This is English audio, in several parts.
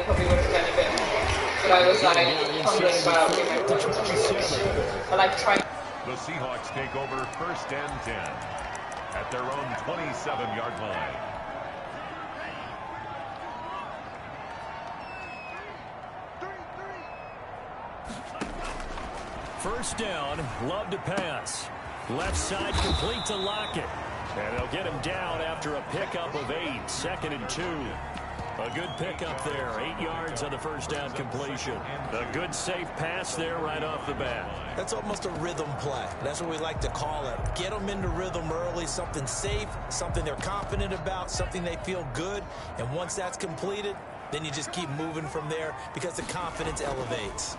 probably would have done a bit more. But I was like pondering about I like trying. The Seahawks take over 1st and 10 at their own 27-yard line. First down, Love to pass. Left side complete to Lockett. And they'll get him down after a pickup of 8. 2nd and 2. A good pickup there. 8 yards on the first down completion. A good safe pass there right off the bat. That's almost a rhythm play. That's what we like to call it. Get them into rhythm early, something safe, something they're confident about, something they feel good. And once that's completed, then you just keep moving from there because the confidence elevates.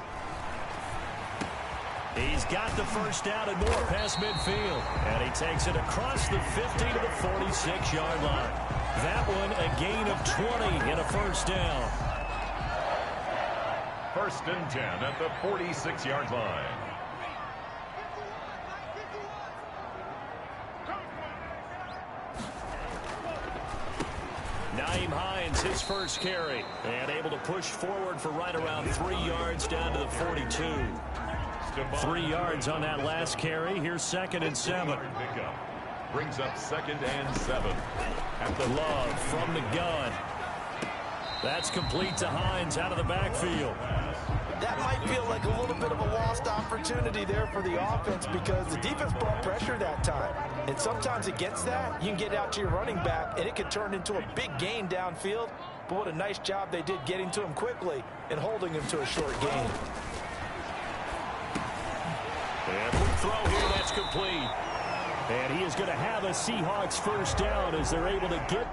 He's got the first down and more past midfield. And he takes it across the 50 to the 46-yard line. That one a gain of 20 and a first down. 1st and 10 at the 46-yard line. Nyheim Hines, his first carry. And able to push forward for right around 3 yards down to the 42. 3 yards on that last carry. Here's 2nd and 7. Brings up 2nd and 7. At the Love from the gun. That's complete to Hines out of the backfield. That might feel like a little bit of a lost opportunity there for the offense because the defense brought pressure that time. And sometimes against that, you can get out to your running back, and it can turn into a big gain downfield. But what a nice job they did getting to him quickly and holding him to a short gain. And quick throw here, that's complete. And he is going to have a Seahawks first down as they're able to get.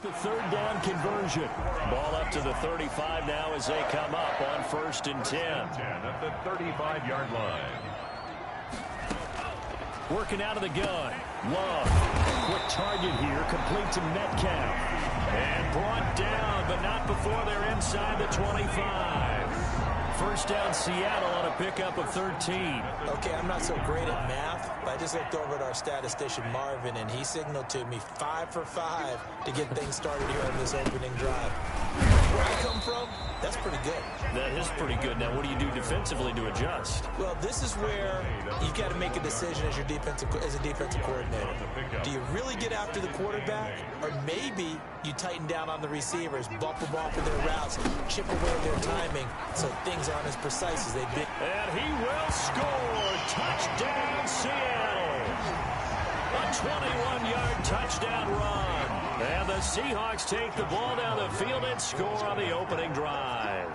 The 3rd down conversion. Ball up to the 35 now as they come up on 1st and 10. 10 at the 35-yard line. Working out of the gun. Love. Quick target here. Complete to Metcalf. And brought down, but not before they're inside the 25. First down Seattle on a pickup of 13. Okay, I'm not so great at math, but I just looked over at our statistician Marvin, and he signaled to me 5 for 5 to get things started here on this opening drive. Where I come from, that's pretty good. That is pretty good. Now, what do you do defensively to adjust? Well, this is where you've got to make a decision as a defensive coordinator. Do you really get after the quarterback, or maybe you tighten down on the receivers, bump them off of their routes, chip away at their timing, so things aren't as precise as they've been. And he will score. Touchdown, Seattle. A 21-yard touchdown run. And the Seahawks take the ball down the field and score on the opening drive.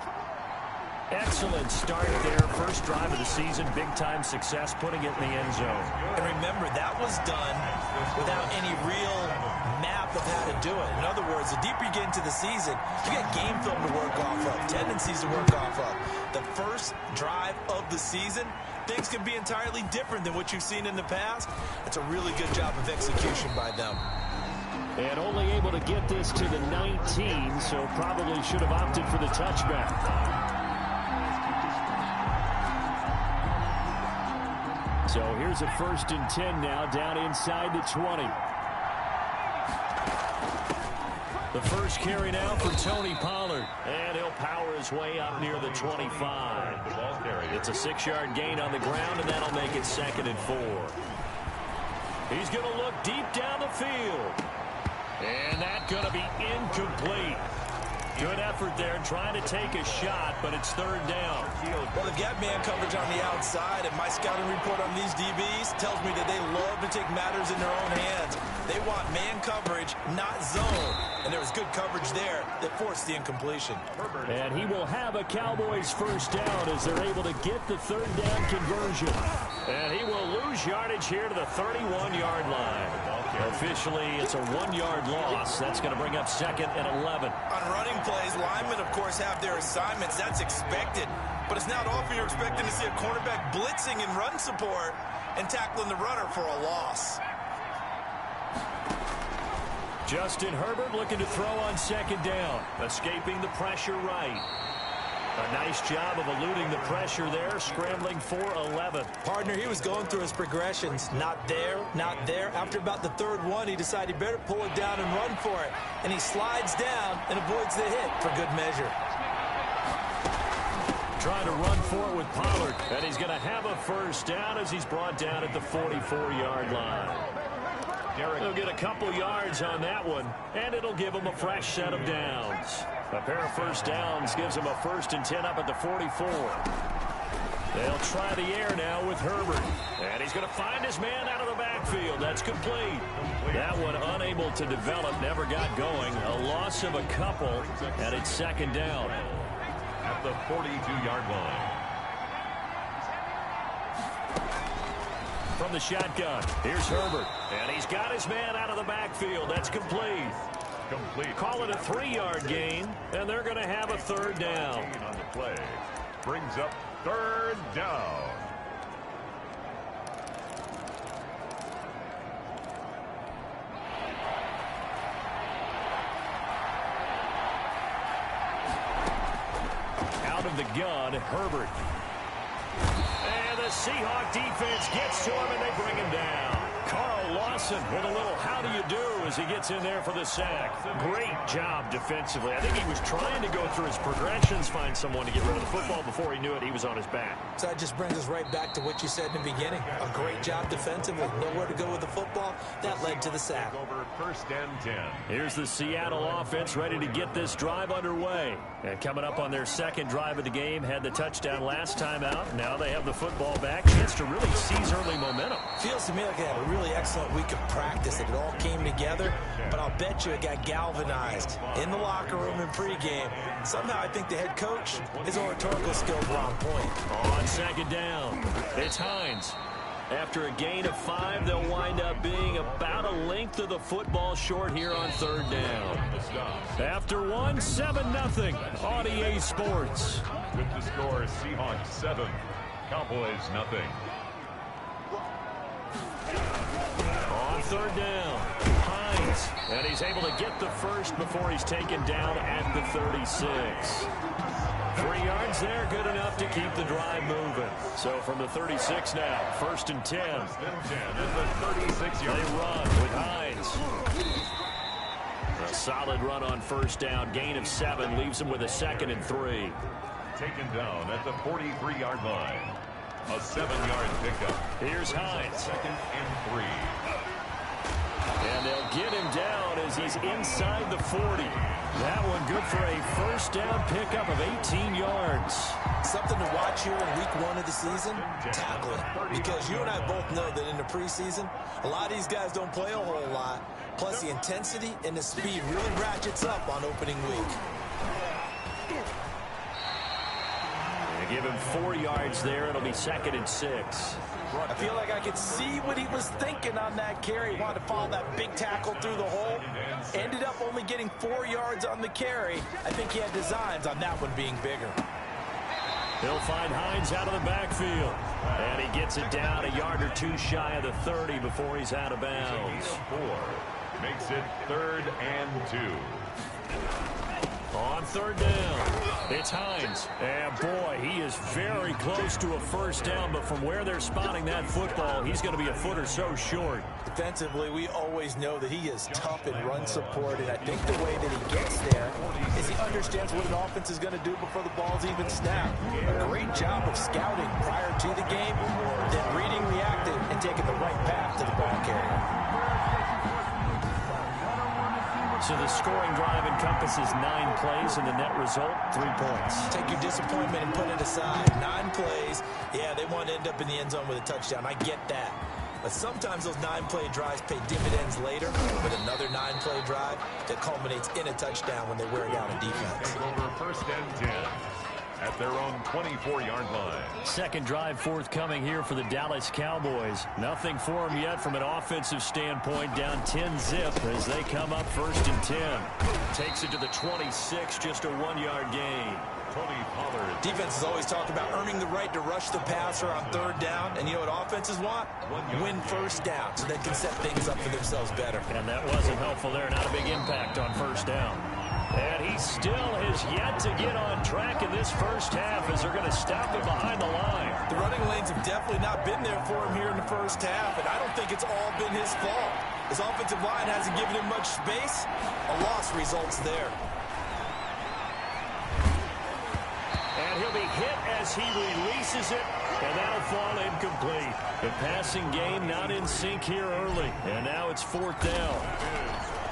Excellent start there. First drive of the season. Big-time success putting it in the end zone. And remember, that was done without any real map of how to do it. In other words, the deeper you get into the season, you got game film to work off of, tendencies to work off of. The first drive of the season, things can be entirely different than what you've seen in the past. It's a really good job of execution by them. And only able to get this to the 19, so probably should have opted for the touchback. So here's a 1st and 10 now down inside the 20. The first carry now for Tony Pollard. And he'll power his way up near the 25. It's a 6-yard gain on the ground, and that'll make it 2nd and 4. He's going to look deep down the field. And that's going to be incomplete. Good effort there trying to take a shot, but it's 3rd down. Well, they've got man coverage on the outside, and my scouting report on these DBs tells me that they love to take matters in their own hands. They want man coverage, not zone. And there was good coverage there that forced the incompletion. And he will have a Cowboys first down as they're able to get the 3rd down conversion. And he will lose yardage here to the 31-yard line. Officially, it's a 1-yard loss. That's going to bring up 2nd and 11. On running plays, linemen, of course, have their assignments. That's expected. But it's not often you're expecting to see a cornerback blitzing in run support and tackling the runner for a loss. Justin Herbert looking to throw on second down. Escaping the pressure right. A nice job of eluding the pressure there, scrambling for 11. Partner, he was going through his progressions. Not there, not there. After about the third one, he decided he better pull it down and run for it. And he slides down and avoids the hit for good measure. Trying to run for it with Pollard. And he's going to have a first down as he's brought down at the 44-yard line. He'll get a couple yards on that one, and it'll give him a fresh set of downs. A pair of first downs gives him a 1st and 10 up at the 44. They'll try the air now with Herbert. And he's going to find his man out of the backfield. That's complete. That one unable to develop, never got going. A loss of a couple, and it's second down. At the 42-yard line. From the shotgun, here's Herbert. And he's got his man out of the backfield. That's complete. Call it a 3-yard gain, and they're going to have a third down. On the play. Brings up third down. Out of the gun, Herbert. And the Seahawk defense gets to him, and they bring him down. Carl Lawson with a little how do you do as he gets in there for the sack. Great job defensively. I think he was trying to go through his progressions, find someone to get rid of the football. Before he knew it, he was on his back. So that just brings us right back to what you said in the beginning. A great job defensively. Nowhere to go with the football. That led to the sack. Over 1st and 10. Here's the Seattle offense ready to get this drive underway. And coming up on their second drive of the game, had the touchdown last time out. Now they have the football back. Chance to really seize early momentum. Feels to me like they had a really excellent week of practice. It all came together, but I'll bet you it got galvanized in the locker room in pregame. Somehow I think the head coach, his oratorical skills were on point. On second down, it's Hines. After a gain of 5, they'll wind up being about a length of the football short here on third down. After one, 7-0. Audier Sports. With the score, Seahawks 7, Cowboys 0. On third down, Hines. And he's able to get the first before he's taken down at the 36. 3 yards there, good enough to keep the drive moving. So from the 36 now, 1st and 10. They run with Hines. A solid run on first down. Gain of 7 leaves him with a 2nd and 3. Taken down at the 43-yard line. A 7-yard pickup. Here's Hines. 2nd and 3. And they'll get him down as he's inside the 40. That one good for a first down pickup of 18 yards. Something to watch here in week 1 of the season, tackling. Because you and I both know that in the preseason, a lot of these guys don't play a whole lot. Plus the intensity and the speed really ratchets up on opening week. They give him 4 yards there. It'll be 2nd and 6. I feel like I could see what he was thinking on that carry. He wanted to follow that big tackle through the hole. Ended up only getting 4 yards on the carry. I think he had designs on that one being bigger. He'll find Hines out of the backfield. And he gets it down a yard or 2 shy of the 30 before he's out of bounds. 4 makes it 3rd and 2. On third down, it's Hines. And boy, he is very close to a first down, but from where they're spotting that football, he's going to be a foot or so short. Defensively, we always know that he is tough in run support, and I think the way that he gets there is he understands what an offense is going to do before the ball's even snapped. A great job of scouting prior to the game, then reading, reacting, and taking the right path to the ball carrier. So the scoring drive encompasses 9 plays, and the net result, 3 points. Take your disappointment and put it aside. 9 plays. Yeah, they want to end up in the end zone with a touchdown. I get that. But sometimes those 9-play drives pay dividends later with another 9-play drive that culminates in a touchdown when they wear down a defense. Over 1st and 10. at their own 24-yard line. Second drive forthcoming here for the Dallas Cowboys. Nothing for them yet from an offensive standpoint. Down 10-zip as they come up 1st and 10. Takes it to the 26, just a 1-yard gain. Tony Pollard. Defenses always talk about earning the right to rush the passer on 3rd down. And you know what offenses want? Win 1st down so they can set things up for themselves better. And that wasn't helpful there. Not a big impact on 1st down. And he still has yet to get on track in this 1st half as they're going to stop him behind the line. The running lanes have definitely not been there for him here in the 1st half, and I don't think it's all been his fault. His offensive line hasn't given him much space. A loss results there. And he'll be hit as he releases it, and that'll fall incomplete. The passing game not in sync here early, and now it's 4th down.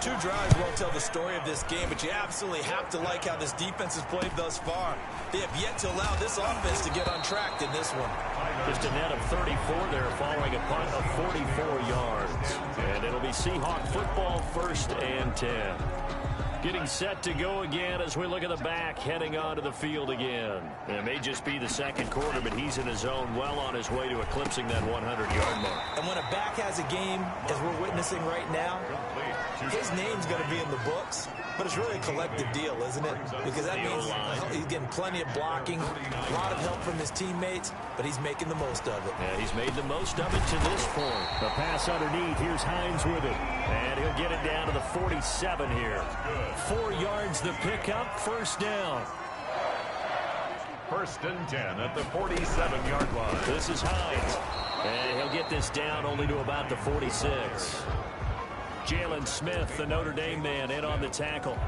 2 drives won't tell the story of this game, but you absolutely have to like how this defense has played thus far. They have yet to allow this offense to get untracked in this one. Just a net of 34 there following a punt of 44 yards. And it'll be Seahawk football 1st and 10. Getting set to go again as we look at the back heading onto the field again. It may just be the 2nd quarter, but he's in his zone well on his way to eclipsing that 100-yard mark. And when a back has a game, as we're witnessing right now, his name's going to be in the books, but it's really a collective deal, isn't it? Because that means he's getting plenty of blocking, a lot of help from his teammates, but he's making the most of it. Yeah, he's made the most of it to this point. The pass underneath. Here's Hines with it. And he'll get it down to the 47 here. 4 yards the pickup, 1st down. 1st and 10 at the 47-yard line. This is Hines. And he'll get this down only to about the 46. Jalen Smith, the Notre Dame man, in on the tackle.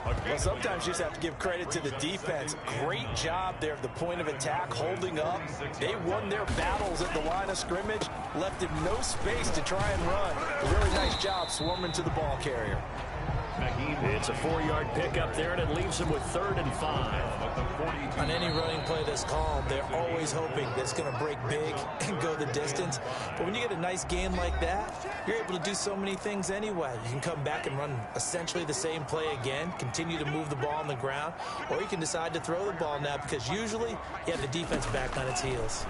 Well, sometimes you just have to give credit to the defense. Great job there at the point of attack, holding up. They won their battles at the line of scrimmage, left him no space to try and run. A really nice job swarming to the ball carrier. It's a 4-yard pickup there, and it leaves him with 3rd and 5. On any running play that's called, they're always hoping that it's going to break big and go the distance. But when you get a nice gain like that, you're able to do so many things anyway. You can come back and run essentially the same play again, continue to move the ball on the ground, or you can decide to throw the ball now because usually you have the defense back on its heels.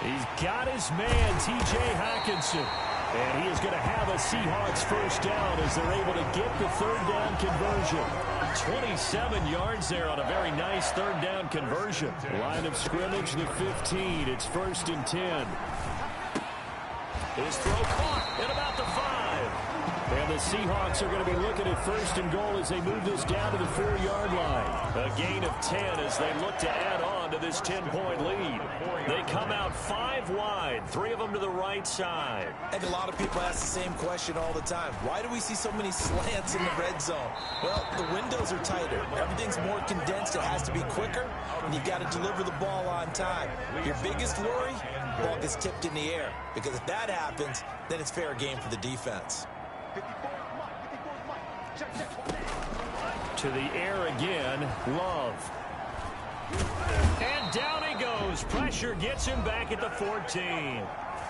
He's got his man, T.J. Hockenson. And he is going to have a Seahawks 1st down as they're able to get the 3rd down conversion. 27 yards there on a very nice 3rd down conversion. Line of scrimmage, the 15. It's 1st and 10. His throw caught at about the 5. And the Seahawks are going to be looking at 1st and goal as they move this down to the 4-yard line. A gain of 10 as they look to add on to this 10-point lead. They come out 5 wide, 3 of them to the right side. And a lot of people ask the same question all the time. Why do we see so many slants in the red zone? Well, the windows are tighter. Everything's more condensed. It has to be quicker, and you've got to deliver the ball on time. Your biggest worry, the ball gets tipped in the air. Because if that happens, then it's fair game for the defense. To the air again, Love. And down he goes. Pressure gets him back at the 14.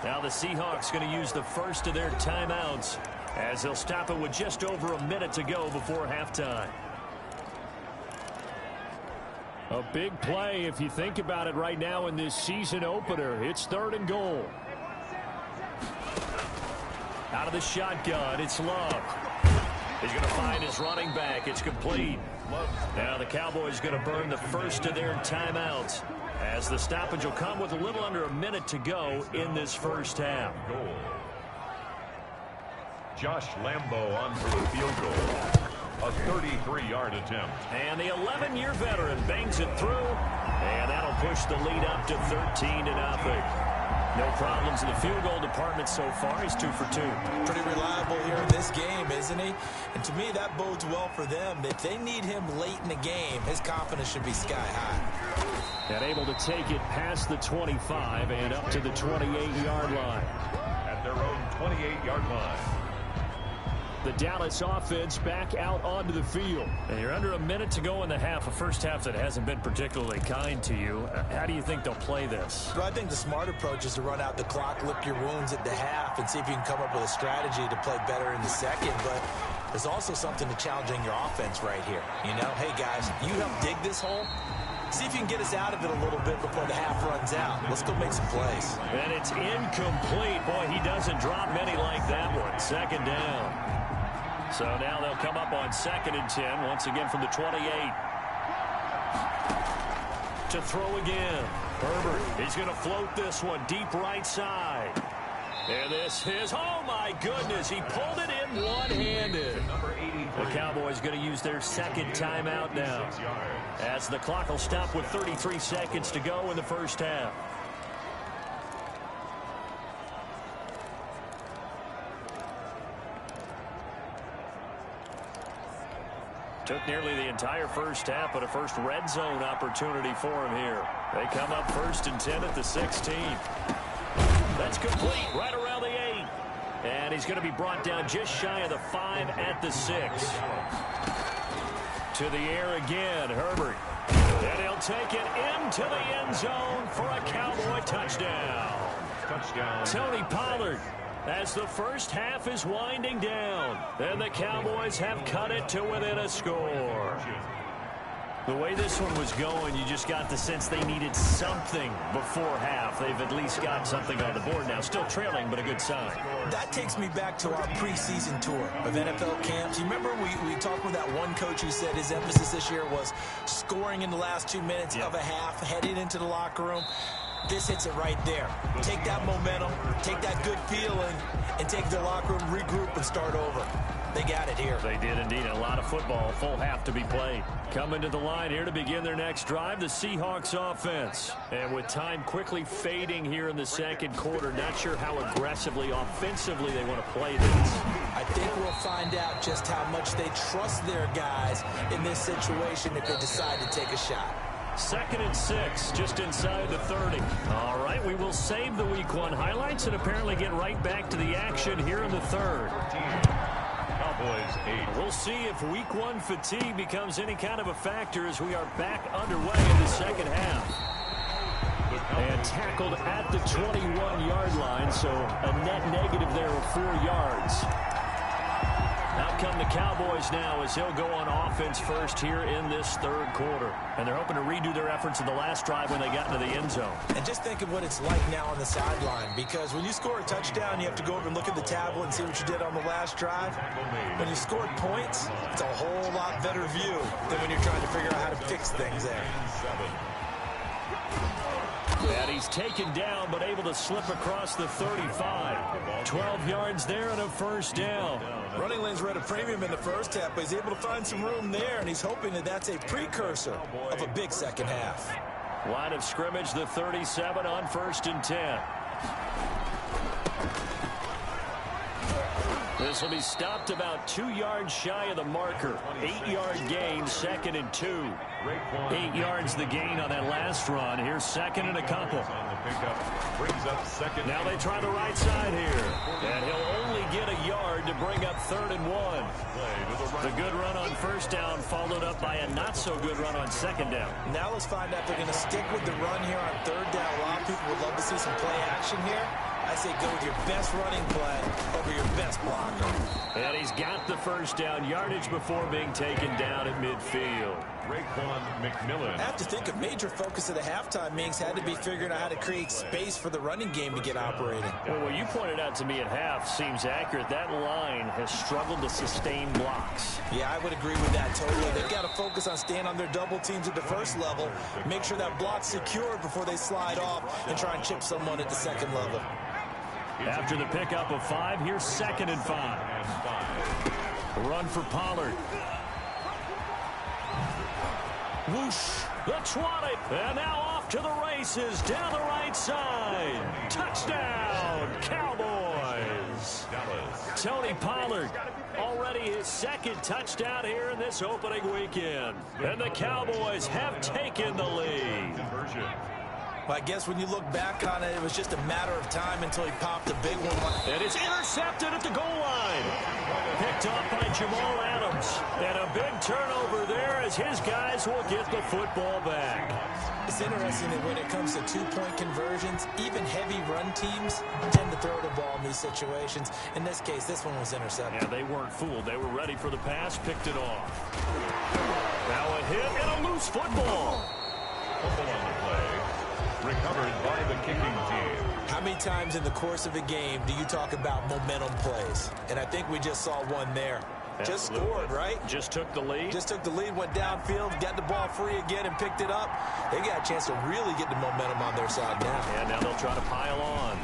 Now the Seahawks going to use the first of their timeouts as they'll stop it with just over a minute to go before halftime. A big play if you think about it right now in this season opener. It's 3rd and goal. Out of the shotgun, it's Love. He's going to find his running back. It's complete. Now the Cowboys going to burn the first of their timeouts as the stoppage will come with a little under a minute to go in this 1st half. Josh Lambo on for the field goal. A 33-yard attempt. And the 11-year veteran bangs it through. And that'll push the lead up to 13-0. No problems in the field goal department so far. He's 2 for 2. Pretty reliable here in this game, isn't he? And to me, that bodes well for them. If they need him late in the game, his confidence should be sky high. And able to take it past the 25 and up to the 28-yard line. At their own 28-yard line. The Dallas offense back out onto the field. And you're under a minute to go in the half, a first half that hasn't been particularly kind to you. How do you think they'll play this? Well, I think the smart approach is to run out the clock, lick your wounds at the half, and see if you can come up with a strategy to play better in the second. But There's also something to challenging your offense right here. You know, hey, guys, you help dig this hole. See if you can get us out of it a little bit before the half runs out. Let's go make some plays. And it's incomplete. Boy, he doesn't drop many like that one. Second down. So now they'll come up on 2nd and 10, once again from the 28. To throw again. Herbert, he's going to float this one deep right side. And this is, oh my goodness, he pulled it in one-handed. The Cowboys going to use their second timeout now, as the clock will stop with 33 seconds to go in the first half. Took nearly the entire first half, but a first red zone opportunity for him here. They come up 1st and 10 at the 16. That's complete right around the 8. And he's going to be brought down just shy of the 5 at the 6. To the air again, Herbert. And he'll take it into the end zone for a Cowboy touchdown. Tony Pollard, as the first half is winding down, and the Cowboys have cut it to within a score. The way this one was going, you just got the sense they needed something before half. They've at least got something on the board now. Still trailing, but a good sign. That takes me back to our preseason tour of NFL camps. You remember we talked with that one coach who said his emphasis this year was scoring in the last 2 minutes of a half, heading into the locker room. This hits it right there. Take that momentum, take that good feeling, and take the locker room, regroup, and start over. They got it here. They did indeed. A lot of football, a full half to be played. Coming to the line here to begin their next drive, the Seahawks offense. And with time quickly fading here in the second quarter, not sure how aggressively, offensively they want to play this. I think we'll find out just how much they trust their guys in this situation if they decide to take a shot. 2nd and 6, just inside the 30. All right, we will save the Week 1 highlights and apparently get right back to the action here in the 3rd. Cowboys 8. We'll see if Week 1 fatigue becomes any kind of a factor as we are back underway in the second half. And tackled at the 21-yard line, so a net negative there of 4 yards. Out come the Cowboys now as he'll go on offense first here in this 3rd quarter. And they're hoping to redo their efforts in the last drive when they got into the end zone. And just think of what it's like now on the sideline, because when you score a touchdown, you have to go over and look at the tablet and see what you did on the last drive. When you scored points, it's a whole lot better view than when you're trying to figure out how to fix things there. And he's taken down, but able to slip across the 35. 12 yards there and a first down. Running lanes were at a premium in the first half, but he's able to find some room there, and he's hoping that that's a precursor of a big second half. Line of scrimmage, the 37 on 1st and 10. This will be stopped about 2 yards shy of the marker. 8-yard gain, 2nd and 2. 8 yards the gain on that last run. Here's 2nd and a couple. Now they try the right side here. And he'll only get a yard to bring up 3rd and 1. The good run on first down followed up by a not-so-good run on 2nd down. Now let's find out if they're going to stick with the run here on 3rd down. A lot of people would love to see some play action here. I say go with your best running play over your best blocker. And he's got the first down yardage before being taken down at midfield. McMillan. I have to think a major focus of the halftime meetings had to be figuring out how to create space for the running game to get operating. Well, what you pointed out to me at half seems accurate. That line has struggled to sustain blocks. Yeah, I would agree with that totally. They've got to focus on staying on their double teams at the first level, make sure that block's secured before they slide off and try and chip someone at the second level. After the pickup of 5, here's 2nd and 5. Run for Pollard. Whoosh. The 20. And now off to the races down the right side. Touchdown, Cowboys. Tony Pollard. Already his 2nd touchdown here in this opening weekend. And the Cowboys have taken the lead. Well, I guess when you look back on it, it was just a matter of time until he popped a big one. And it's intercepted at the goal line. Picked picked off by Jamal Adams. And a big turnover there as his guys will get the football back. It's interesting that when it comes to two-point conversions, even heavy run teams tend to throw the ball in these situations. In this case, this one was intercepted. Yeah, they weren't fooled. They were ready for the pass, picked it off. Now a hit and a loose football. Fumble on the play. Recovered by the kicking team. How many times in the course of a game do you talk about momentum plays? And I think we just saw one there. Just scored, right? Just took the lead. Just took the lead, went downfield, got the ball free again, and picked it up. They got a chance to really get the momentum on their side now. And now they'll try to pile on.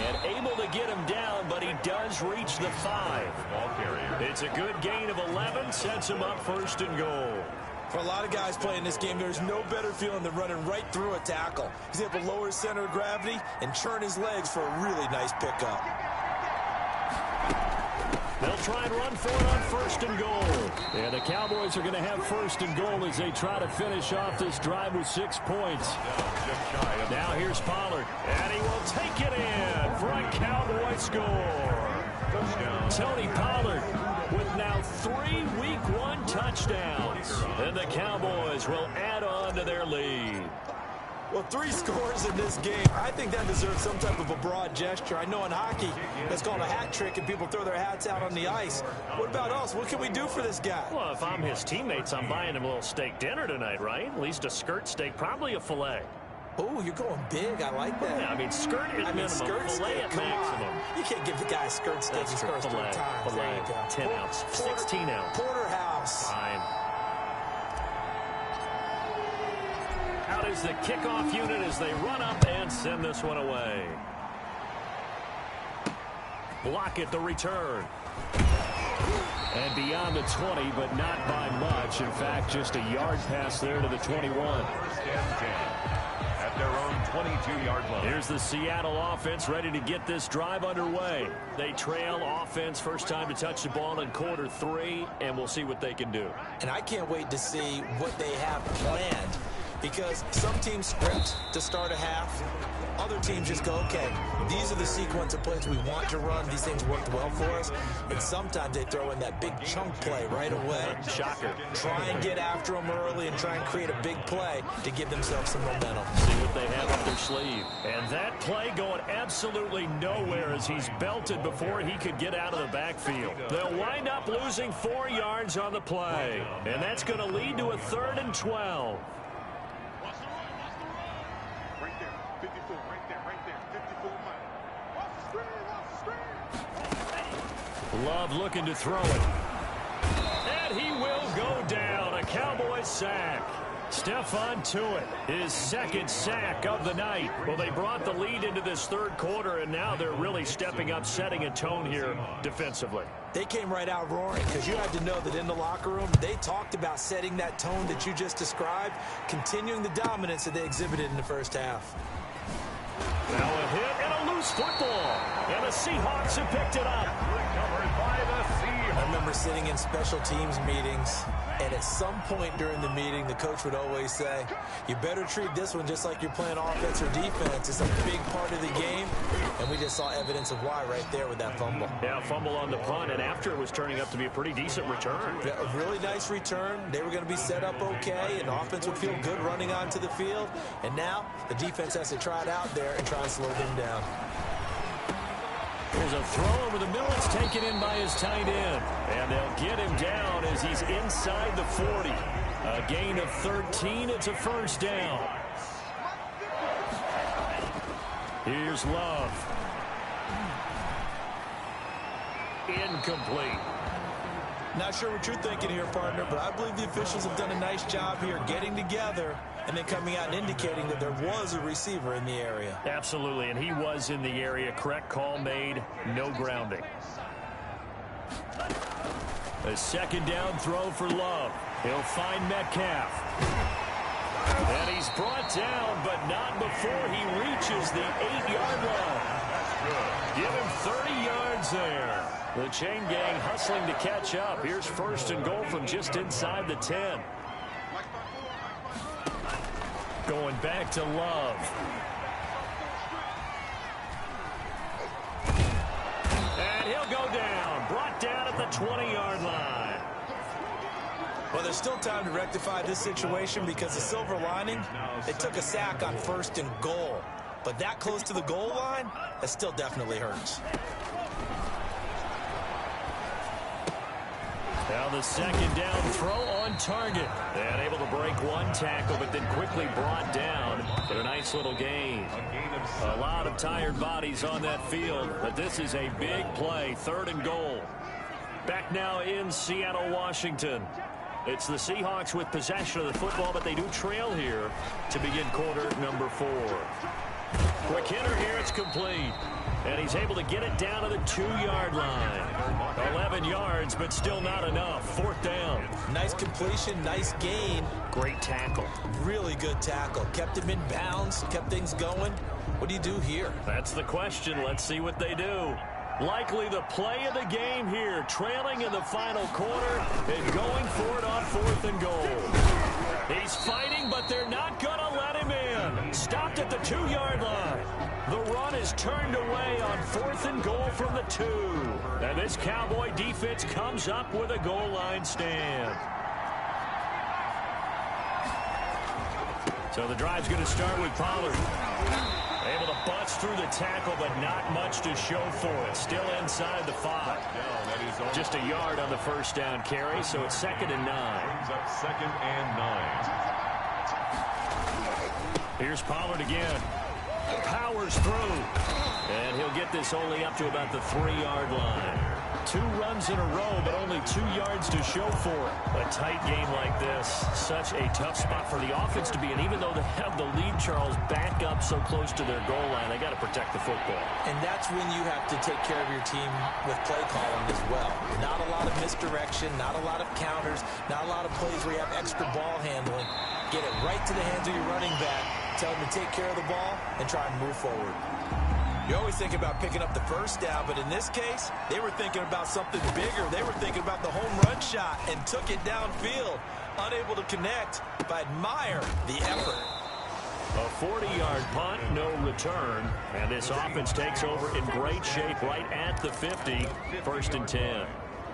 And able to get him down, but he does reach the 5. Ball carrier. It's a good gain of 11, sets him up first and goal. For a lot of guys playing this game, there's no better feeling than running right through a tackle. He's able to lower his center of gravity and churn his legs for a really nice pickup. They'll try and run for it on first and goal. And the Cowboys are going to have first and goal as they try to finish off this drive with 6 points. Now here's Pollard, and he will take it in for a Cowboy score. Tony Pollard with now 3 Week 1 touchdowns. And the Cowboys will add on to their lead. Well, 3 scores in this game. I think that deserves some type of a broad gesture. I know in hockey, it's called a hat trick, and people throw their hats out on the ice. What about us? What can we do for this guy? Well, if I'm his teammates, I'm buying him a little steak dinner tonight, right? At least a skirt steak, probably a filet. Oh, you're going big. I like that. Yeah, I mean, skirt at minimum, skirt filet steak, at come maximum. on. You can't give the guy a skirt steak. That's He scores 3 filet, times. There you go. 10 ounce, 16 ounce. Porterhouse. Fine. Out is the kickoff unit as they run up and send this one away. Block it, the return. And beyond the 20, but not by much. In fact, just a yard pass there to the 21. First and 10. At their own 22-yard line. Here's the Seattle offense ready to get this drive underway. They trail offense, first time to touch the ball in quarter 3, and we'll see what they can do. And I can't wait to see what they have planned, because some teams script to start a half. Other teams just go, okay, these are the sequence of plays we want to run. These things worked well for us. And sometimes they throw in that big chunk play right away. Shocker. Try and get after them early and try and create a big play to give themselves some momentum. See what they have up their sleeve. And that play going absolutely nowhere as he's belted before he could get out of the backfield. They'll wind up losing 4 yards on the play. And that's going to lead to a 3rd and 12. Love looking to throw it. And he will go down. A Cowboy sack. Stephon Tuitt, his 2nd sack of the night. Well, they brought the lead into this 3rd quarter, and now they're really stepping up, setting a tone here defensively. They came right out roaring, because you had to know that in the locker room, they talked about setting that tone that you just described, continuing the dominance that they exhibited in the first half. Now a hit and a loose football. And the Seahawks have picked it up. Recovered by the Seahawks. I remember sitting in special teams meetings, and at some point during the meeting, the coach would always say, you better treat this one just like you're playing offense or defense. It's a big part of the game, and we just saw evidence of why right there with that fumble. Yeah, fumble on the punt, and after it was turning up to be a pretty decent return. Yeah, a really nice return. They were going to be set up okay, and the offense would feel good running onto the field. And now the defense has to try it out there and try and slow them down. There's a throw over the middle. It's taken in by his tight end. And they'll get him down as he's inside the 40. A gain of 13. It's a first down. Here's Love. Incomplete. Not sure what you're thinking here, partner, but I believe the officials have done a nice job here getting together and then coming out and indicating that there was a receiver in the area. Absolutely, and he was in the area. Correct call made. No grounding. A 2nd down throw for Love. He'll find Metcalf. And he's brought down, but not before he reaches the 8-yard line. Give him 30 yards there. The chain gang hustling to catch up. Here's 1st and goal from just inside the 10. Going back to Love. And he'll go down. Brought 20-yard line. Well, there's still time to rectify this situation because the silver lining, they took a sack on 1st and goal. But that close to the goal line, that still definitely hurts. Now the second down throw on target. And able to break one tackle, but then quickly brought down. But a nice little gain. A lot of tired bodies on that field, but this is a big play. 3rd and goal. Back now in Seattle, Washington. It's the Seahawks with possession of the football, but they do trail here to begin quarter number 4. Quick hitter here, it's complete. And he's able to get it down to the 2-yard line. 11 yards, but still not enough. 4th down. Nice completion, nice gain. Great tackle. Really good tackle. Kept him in bounds, kept things going. What do you do here? That's the question. Let's see what they do. Likely the play of the game here. Trailing in the final quarter and going for it on 4th and goal. He's fighting, but they're not going to let him in. Stopped at the 2-yard line. The run is turned away on 4th and goal from the 2. And this Cowboy defense comes up with a goal line stand. So the drive's going to start with Pollard. Able to bust through the tackle, but not much to show for it. Still inside the 5. Just a yard on the 1st down carry, so it's 2nd and 9. Brings up 2nd and 9. Here's Pollard again. Powers through. And he'll get this only up to about the 3-yard line. 2 runs in a row, but only 2 yards to show for it. A tight game like this, such a tough spot for the offense to be in. Even though they have the lead, Charles, back up so close to their goal line, they got to protect the football. And that's when you have to take care of your team with play calling as well. Not a lot of misdirection, not a lot of counters, not a lot of plays where you have extra ball handling. Get it right to the hands of your running back, tell them to take care of the ball, and try and move forward. You always think about picking up the 1st down, but in this case, they were thinking about something bigger. They were thinking about the home run shot and took it downfield. Unable to connect, but I admire the effort. A 40-yard punt, no return. And this offense takes over in great shape right at the 50. 1st and 10.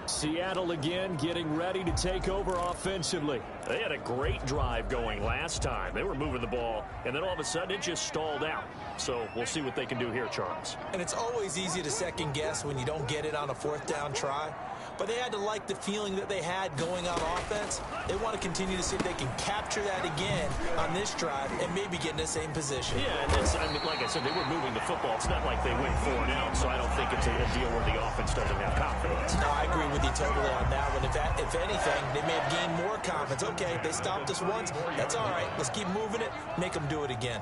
Seattle again getting ready to take over offensively. They had a great drive going last time. They were moving the ball, and then all of a sudden it just stalled out. So we'll see what they can do here, Charles. And it's always easy to second guess when you don't get it on a 4th down try. But they had to like the feeling that they had going on offense. They want to continue to see if they can capture that again on this drive and maybe get in the same position. Yeah, and it's, I mean, like I said, they were moving the football. It's not like they went 4 and out, so I don't think it's a deal where the offense doesn't have confidence. No, I agree with you totally on that one. If anything, they may have gained more confidence. Okay, they stopped us once. That's all right. Let's keep moving it. Make them do it again.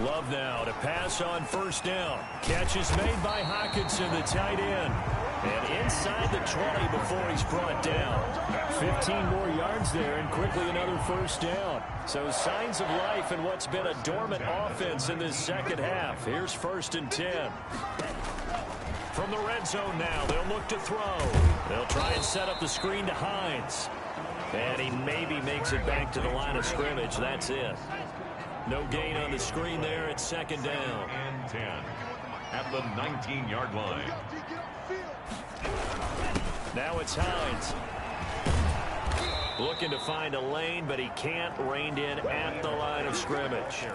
Love now to pass on 1st down. Catch is made by Hockenson, the tight end. And inside the 20 before he's brought down. 15 more yards there and quickly another 1st down. So signs of life in what's been a dormant offense in this 2nd half. Here's 1st and 10. From the red zone now, they'll look to throw. They'll try and set up the screen to Hines. And he maybe makes it back to the line of scrimmage. That's it. No gain on the screen there. It's 2nd down. And 10 at the 19-yard line. Now it's Hines. Looking to find a lane, but he can't. Reined in at the line of scrimmage.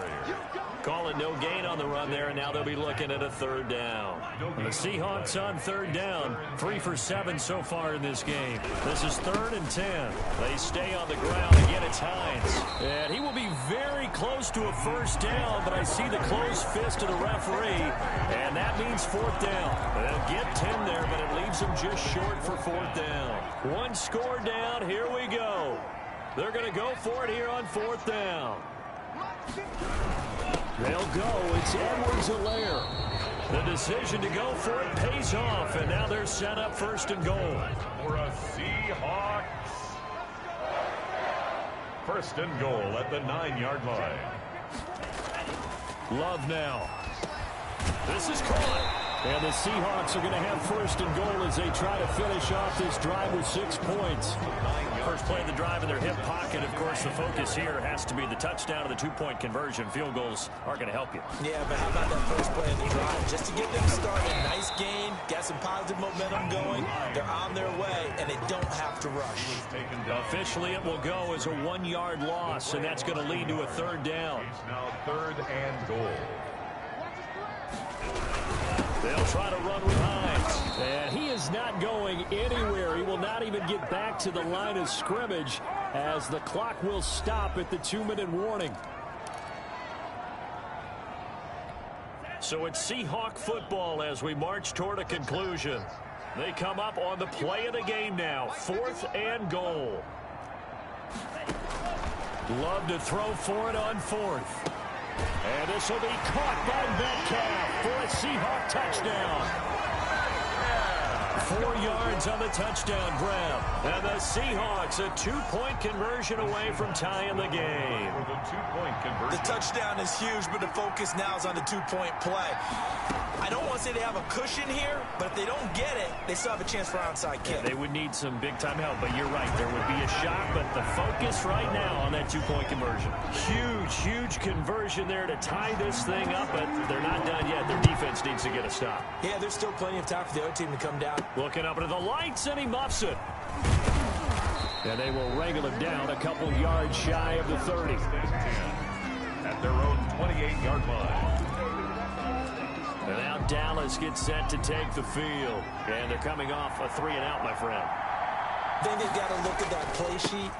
Calling no gain on the run there, and now they'll be looking at a 3rd down. The Seahawks on 3rd down. 3 for 7 so far in this game. This is 3rd and 10. They stay on the ground. Again, it's Hines. And he will be very close to a 1st down, but I see the closed fist of the referee, and that means 4th down. They'll get 10 there, but it leaves them just short for 4th down. 1 score down. Here we go. They're going to go for it here on 4th down. They'll go. It's Edwards-Helaire. The decision to go for it pays off, and now they're set up 1st and goal. For a Seahawks 1st and goal at the 9-yard line. Love now. This is caught. And the Seahawks are going to have 1st and goal as they try to finish off this drive with 6 points. First play of the drive in their hip pocket. Of course, the focus here has to be the touchdown and the 2-point conversion. Field goals aren't going to help you. Yeah, but how about that first play of the drive? just to get them started. Nice gain, got some positive momentum going. They're on their way, and they don't have to rush. Officially, it will go as a 1-yard loss, and that's going to lead to a 3rd down. Now 3rd and goal. They'll try to run with Hines. And he is not going anywhere. He will not even get back to the line of scrimmage as the clock will stop at the 2-minute warning. So it's Seahawk football as we march toward a conclusion. They come up on the play of the game now. 4th and goal. Love to throw for it on 4th. And this will be caught by Metcalf for a Seahawk touchdown. 4 yards on the touchdown grab. And the Seahawks a 2-point conversion away from tying the game. The touchdown is huge, but the focus now is on the 2-point play. I don't want to say they have a cushion here, but if they don't get it, they still have a chance for onside kick. Yeah, they would need some big-time help, but you're right. There would be a shot, but the focus right now on that 2-point conversion. Huge conversion there to tie this thing up, but they're not done yet. Their defense needs to get a stop. Yeah, there's still plenty of time for the other team to come down. Looking up into the lights, and he muffs it. And they will wrangle him down a couple yards shy of the 30. At their own 28-yard line. And now Dallas gets set to take the field. And they're coming off a 3-and-out, my friend. I think they've got to look at that play sheet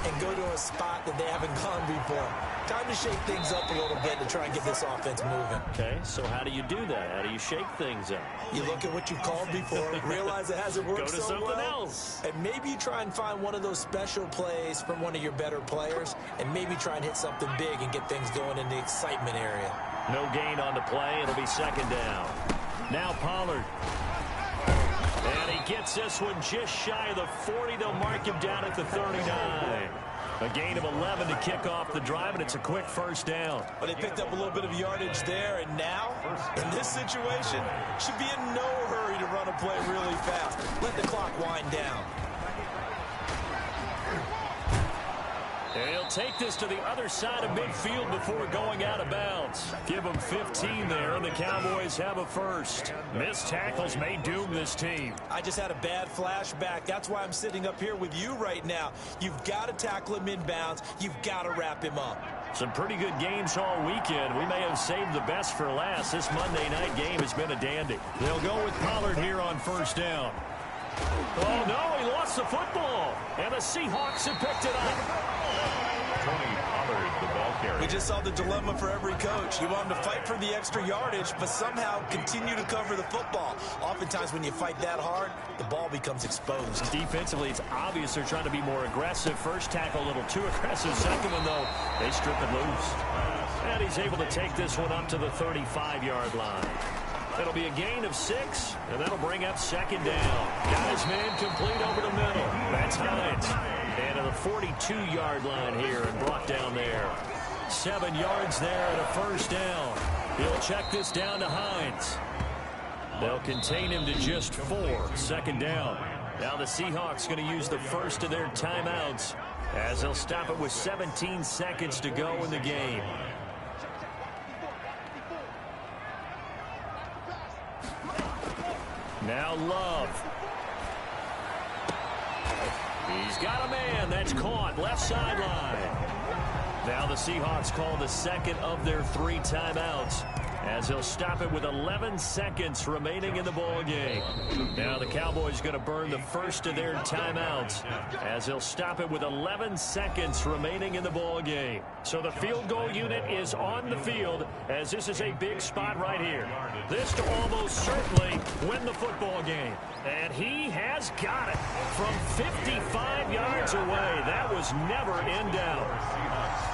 and go to a spot that they haven't gone before. Time to shake things up a little bit to try and get this offense moving. Okay, so how do you do that? How do you shake things up? You look at what you've called before, realize it hasn't worked so well. Go to something else. And maybe you try and find one of those special plays from one of your better players, and maybe try and hit something big and get things going in the excitement area. No gain on the play. It'll be 2nd down. Now Pollard. And he gets this one just shy of the 40. They'll mark him down at the 39. A gain of 11 to kick off the drive, and it's a quick 1st down. Well, they picked up a little bit of yardage there, and now, in this situation, should be in no hurry to run a play really fast. Let the clock wind down. And he'll take this to the other side of midfield before going out of bounds. Give them 15 there, and the Cowboys have a 1st. Missed tackles may doom this team. I just had a bad flashback. That's why I'm sitting up here with you right now. You've got to tackle him inbounds. You've got to wrap him up. Some pretty good games all weekend. We may have saved the best for last. This Monday night game has been a dandy. They'll go with Pollard here on 1st down. Oh, no, he lost the football. And the Seahawks have picked it up. Tony Pollard, the ball carrier. We just saw the dilemma for every coach. You want him to fight for the extra yardage, but somehow continue to cover the football. Oftentimes when you fight that hard, the ball becomes exposed. Defensively, it's obvious they're trying to be more aggressive. First tackle a little too aggressive. Second one, though, they strip it loose. And he's able to take this one up to the 35-yard line. It'll be a gain of 6, and that'll bring up 2nd down. Got his man complete over the middle. That's Hines. And to the 42-yard line here and brought down there. 7 yards there and a 1st down. He'll check this down to Hines. They'll contain him to just 4. 2nd down. Now the Seahawks going to use the first of their timeouts as they'll stop it with 17 seconds to go in the game. Now Love. He's got a man. That's caught. Left sideline. Now the Seahawks call the 2nd of their 3 timeouts as they'll stop it with 11 seconds remaining in the ball game. Now the Cowboys going to burn the first of their timeouts as they'll stop it with 11 seconds remaining in the ball game. So the field goal unit is on the field as this is a big spot right here. This to almost certainly win the football game. And he has got it from 55 yards away. That was never in doubt.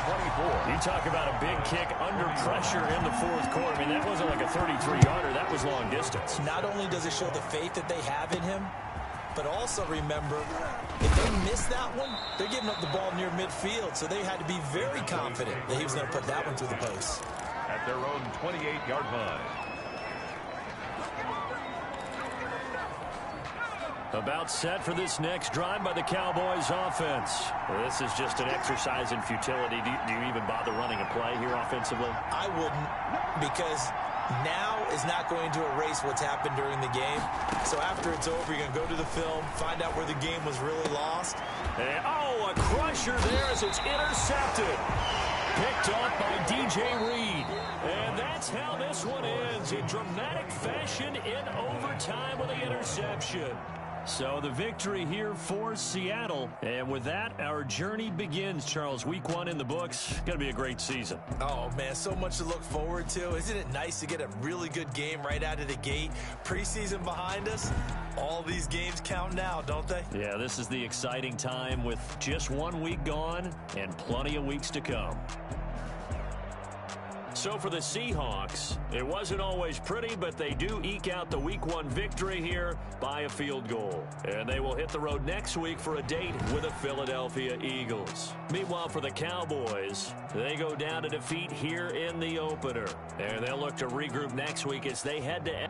24. You talk about a big kick under pressure in the 4th quarter. I mean, that wasn't like a 33-yarder. That was long distance. Not only does it show the faith that they have in him, but also remember, if they miss that one, they're giving up the ball near midfield. So they had to be very confident that he was going to put that one through the post. At their own 28-yard line. About set for this next drive by the Cowboys offense. Well, this is just an exercise in futility. Do you even bother running a play here offensively? I wouldn't, because now is not going to erase what's happened during the game. So after it's over, you're going to go to the film, find out where the game was really lost. And, oh, a crusher there as it's intercepted. Picked off by DJ Reed. And that's how this one ends, in dramatic fashion in overtime with the interception. So the victory here for Seattle. And with that, our journey begins, Charles. Week 1 in the books. Going to be a great season. Oh, man, so much to look forward to. Isn't it nice to get a really good game right out of the gate? Preseason behind us. All these games count now, don't they? Yeah, this is the exciting time with just 1 week gone and plenty of weeks to come. So for the Seahawks, it wasn't always pretty, but they do eke out the Week 1 victory here by a field goal. And they will hit the road next week for a date with the Philadelphia Eagles. Meanwhile, for the Cowboys, they go down to defeat here in the opener. And they'll look to regroup next week as they head to